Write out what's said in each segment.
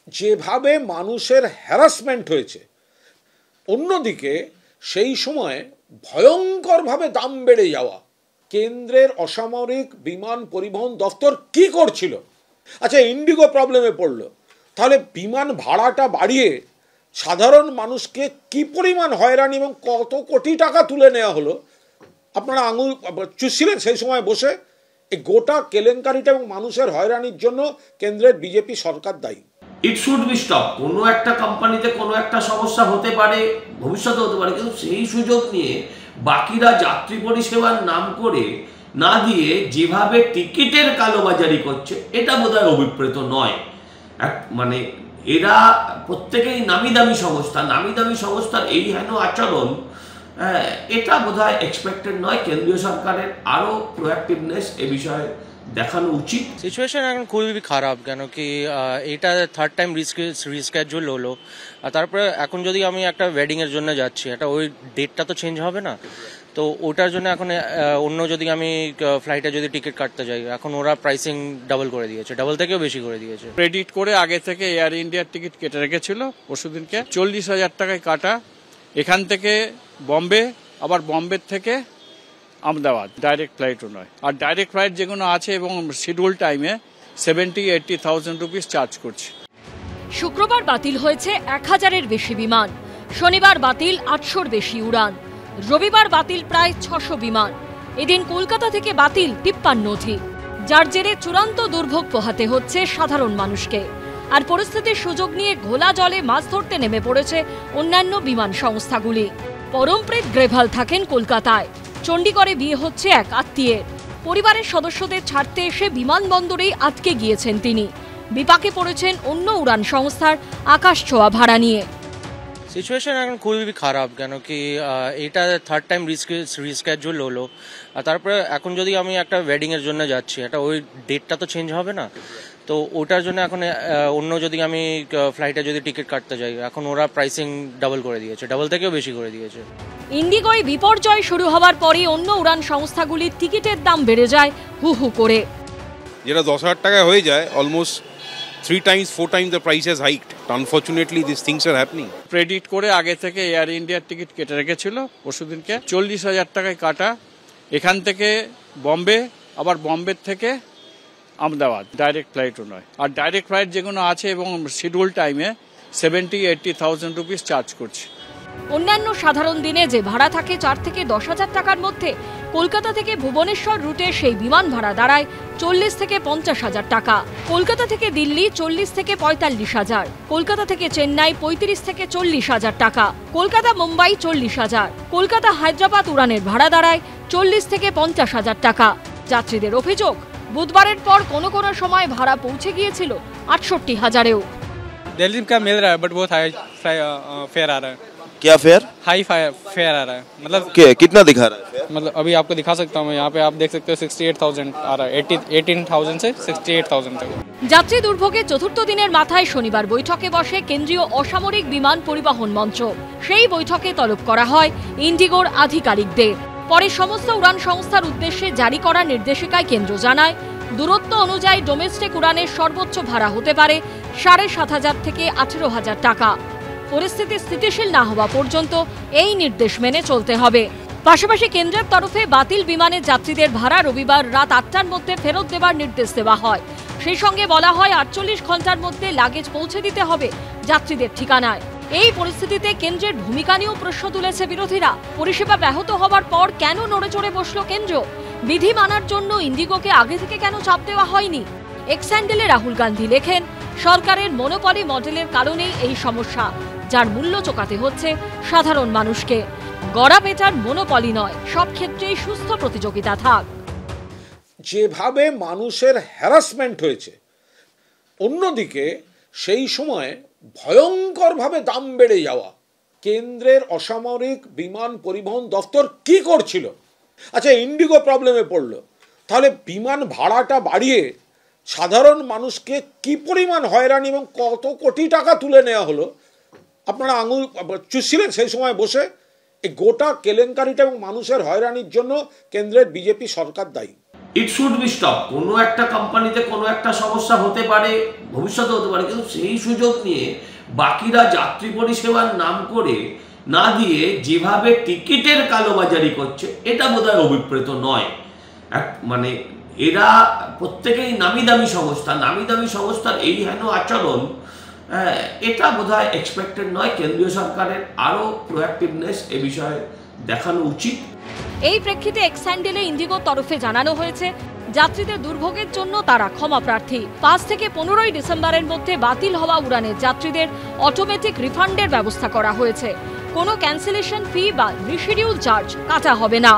যেভাবে মানুষের হ্যারাসমেন্ট হয়েছে, অন্যদিকে সেই সময় ভয়ঙ্করভাবে দাম বেড়ে যাওয়া, কেন্দ্রের অসামরিক বিমান পরিবহন দপ্তর কি করছিল? আচ্ছা, ইন্ডিগো প্রবলেমে পড়লো, তাহলে বিমান ভাড়াটা বাড়িয়ে সাধারণ মানুষকে কি পরিমাণ হয়রানি এবং কত কোটি টাকা তুলে নেওয়া হলো, আপনারা আঙুল চুষছিলেন সেই সময় বসে। এই গোটা কেলেঙ্কারিটা এবং মানুষের হয়রানির জন্য কেন্দ্রের বিজেপি সরকার দায়ী। It should be stop. কোনো একটা কোম্পানিতে কোনো একটা সমস্যা হতে পারে, ভবিষ্যতে হতে পারে, কিন্তু সেই সুযোগ নিয়ে বাকিরা যাত্রী পরিষেবার নাম করে না দিয়ে যেভাবে টিকিটের কালোবাজারি করছে, এটা বোধহয় অভিপ্রেত নয়। মানে এরা প্রত্যেকেই নামি দামি সংস্থা, নামি দামি সংস্থার এই হেন আচরণ, এটা বোধহয় এক্সপেক্টেড নয়। কেন্দ্রীয় সরকারের আরও প্রোঅ্যাক্টিভনেস এ বিষয়ে দেখানো উচিত। সিচুয়েশন এখন খুবই খারাপ, কেন কি এটা থার্ড টাইম রিস্কেজুয়াল হলো। আর তারপরে এখন যদি আমি একটা ওয়েডিংয়ের জন্য যাচ্ছি, এটা ওই ডেটটা তো চেঞ্জ হবে না, তো ওটার জন্য এখন অন্য যদি আমি ফ্লাইটে যদি টিকিট কাটতে যাই, এখন ওরা প্রাইসিং ডাবল করে দিয়েছে, ডাবল থেকেও বেশি করে দিয়েছে। ক্রেডিট করে আগে থেকে এয়ার ইন্ডিয়ার টিকিট কেটে রেখেছিল পরশুদিনকে, 40,000 টাকায় কাটা। এখান থেকে বম্বে, আবার বম্বে থেকে আহমেদাবাদ, ডাইরেক্ট ফ্লাইটও নয়। আর ডাইরেক্ট ফ্লাইট যেগুলো আছে এবং শিডিউল টাইমে 70-80,000 রুপিস চার্জ করছে। শুক্রবার বাতিল হয়েছে 1000-এর বেশি বিমান, শনিবার বাতিল 800-র বেশি উড়ান, রবিবার বাতিল প্রায় 600 বিমান। এদিন কলকাতা থেকে বাতিল 53 অধিক, যার জেরে চূড়ান্ত দুর্ভোগ পোহাতে হচ্ছে সাধারণ মানুষকে। আর পরিস্থিতির সুযোগ নিয়ে ঘোলা জলে মাছ ধরতে নেমে পড়েছে অন্যান্য বিমান সংস্থাগুলি। পরমপ্রীত গ্রেভাল থাকেন কলকাতায়, চণ্ডীগড়ে বিয়ে হচ্ছে এক আত্মীয়ের। পরিবারের সদস্যদের ছাড়তে এসে বিমানবন্দরেই আটকে গিয়েছেন তিনি। বিপাকে পড়েছেন অন্য উড়ান সংস্থার আকাশ ছোঁয়া ভাড়া নিয়ে। সিচুয়েশন এখন খুবই খারাপ, কেন কি এটা থার্ড টাইম রিস্কেজুয়াল হলো। আর তারপরে এখন যদি আমি একটা ওয়েডিংয়ের জন্য যাচ্ছি, এটা ওই ডেটটা তো চেঞ্জ হবে না, তো ওটার জন্য এখন অন্য যদি আমি ফ্লাইটে যদি টিকিট কাটতে যাই, এখন ওরা প্রাইসিং ডাবল করে দিয়েছে, ডাবল থেকেও বেশি করে দিয়েছে। ইন্ডিগোয় বিপর্যয় শুরু হওয়ার পরই অন্য উড়ান সংস্থাগুলির টিকিটের দাম বেড়ে যায় হু হু করে। যেটা 10,000 টাকায় হয়ে যায়, almost 3 times 4 times the price has hiked. Unfortunately these things are happening. Credit করে আগে থেকে এয়ার ইন্ডিয়ার টিকিট কেটে রেখেছিল পরশুদিনকে, 40,000 টাকায় কাটা। এখান থেকে বম্বে, আবার বম্বে থেকে আহমেদাবাদ, ডাইরেক্ট ফ্লাইটও নয়। আর ডাইরেক্ট ফ্লাইট যেগুলো আছে এবং শিডিউল টাইমে 70-80,000 রুপিস চার্জ করছে। অন্যান্য সাধারণ দিনে যে ভাড়া থাকে 4 থেকে 10,000 টাকার মধ্যে, কলকাতা থেকে ভুবনেশ্বর রুটে সেই বিমান ভাড়া দাঁড়ায় 40 থেকে 50,000 টাকা। কলকাতা থেকে দিল্লি 40 থেকে 45,000, কলকাতা থেকে চেন্নাই 35 থেকে 40,000 টাকা, কলকাতা মুম্বাই 40,000, কলকাতা হায়দ্রাবাদ উড়ানের ভাড়া দাঁড়ায় 40 থেকে 50,000 টাকা। যাত্রীদের অভিযোগ, বুধবারের পর কোনো কোনো সময় ভাড়া পৌঁছে গিয়েছিল 68,000-এও। दिल्ली का मिल रहा है बट बहुत हाई फेयर आ रहा है। क्या फेयर? हाई फेयर आ रहा है, मतलब कितना दिखा रहा है? मतलब अभी आपको दिखा सकता हूँ मैं, यहाँ पे आप देख सकते हो 68,000 आ रहा है, 18,000 से 68,000 तक। যাত্রী দুর্ভোগের চতুর্থ দিনের মাথায় শনিবার বৈঠকে বসে কেন্দ্রীয় অসামরিক বিমান পরিবহন মঞ্চ। সেই বৈঠকে তলব করা হয় ইন্ডিগোর আধিকারিকদের। পরে সমস্ত উড়ান সংস্থার উদ্দেশ্যে জারি করা নির্দেশিকায় কেন্দ্র জানায়, দূরত্ব অনুযায়ী ডোমেস্টিক উড়ানের সর্বোচ্চ ভাড়া হতে পারে 7,500 থেকে 18,000 টাকা। পরিস্থিতি স্থিতিশীল না হওয়া পর্যন্ত এই নির্দেশ মেনে চলতে হবে। পাশাপাশি কেন্দ্রের তরফে বাতিল বিমানের যাত্রীদের ভাড়া রবিবার রাত 8টার মধ্যে ফেরত দেওয়ার নির্দেশ দেওয়া হয়। সেই সঙ্গে বলা হয় 48 ঘন্টার মধ্যে লাগেজ পৌঁছে দিতে হবে যাত্রীদের ঠিকানায়। এই পরিস্থিতিতে কেন্দ্রের ভূমিকা নিয়েও প্রশ্ন তুলেছে বিরোধীরা। পরিষেবা ব্যাহত হওয়ার পর কেন নড়ে চড়ে বসল কেন্দ্র? বিধি মানার জন্য ইন্ডিগোকে আগে থেকে কেন চাপ দেওয়া হয়নি? এক্স হ্যান্ডেলে রাহুল গান্ধী লেখেন, সরকারের মনোপলি মডেলের কারণেই এই সমস্যা, যার মূল্য চোকাতে হচ্ছে সাধারণ মানুষকে। গড়া বেচার মনোপলি নয়, সব ক্ষেত্রেই সুস্থ প্রতিযোগিতা থাক। যেভাবে মানুষের হ্যারাসমেন্ট হয়েছে, অন্যদিকে সেই সময় ভয়ঙ্করভাবে দাম বেড়ে যাওয়া, কেন্দ্রের অসামরিক বিমান পরিবহন দপ্তর কি করছিল? আচ্ছা, ইন্ডিগো প্রবলেমে পড়লো, তাহলে বিমান ভাড়াটা বাড়িয়ে সাধারণ মানুষকে কি পরিমাণ হয়রানি এবং কত কোটি টাকা তুলে নেওয়া হলো, আপনারা আঙুল চুষছিলেন সেই সময় বসে। এই গোটা কেলেঙ্কারিটা এবং মানুষের হয়রানির জন্য কেন্দ্রের বিজেপি সরকার দায়ী। It should be stop. কোনো একটা কোম্পানিতে কোনো একটা সমস্যা হতে পারে, ভবিষ্যতে হতে পারে, কিন্তু সেই সুযোগ নিয়ে বাকিরা যাত্রী পরিষেবার নাম করে না দিয়ে যেভাবে টিকিটের কালোবাজারি করছে, এটা বোধহয় অভিপ্রেত নয়। মানে এরা প্রত্যেকেই নামি দামি সংস্থার এই হেন আচরণ, এটা বোধহয় এক্সপেক্টেড নয়। কেন্দ্রীয় সরকারের আরও প্রোঅ্যাক্টিভনেস এ বিষয়ে দেখানো উচিত। এই প্রেক্ষিতে এক্স হ্যান্ডেলে ইন্ডিগোর তরফে জানানো হয়েছে, যাত্রীদের দুর্ভোগের জন্য তারা ক্ষমা প্রার্থী। 5 থেকে 15 ডিসেম্বরের মধ্যে বাতিল হওয়া উড়ানের যাত্রীদের অটোমেটিক রিফান্ডের ব্যবস্থা করা হয়েছে। কোনো ক্যান্সেলেশন ফি বা রিশিডিউল চার্জ কাটা হবে না।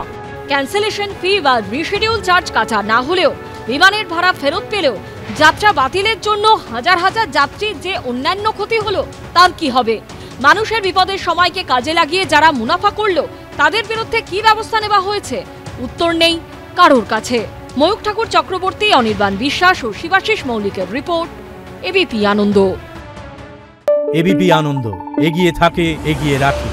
ক্যান্সেলেশন ফি বা রিশিডিউল চার্জ কাটা না হলেও বিমানের ভাড়া ফেরত পেলেও যাত্রা বাতিলের জন্য হাজার হাজার যাত্রীর যে অন্যান্য ক্ষতি হলো তার কি হবে? মানুষের বিপদের সময়কে কাজে লাগিয়ে যারা মুনাফা করলো তাদের বিরুদ্ধে কি ব্যবস্থা নেওয়া হয়েছে? উত্তর নেই কারোর কাছে। ময়ূখ ঠাকুর চক্রবর্তী, অনির্বাণ বিশ্বাস ও শিবাশিস মৌলিকের রিপোর্ট, এবিপি আনন্দ। এবিপি আনন্দ, এগিয়ে থাকে, এগিয়ে রাখে।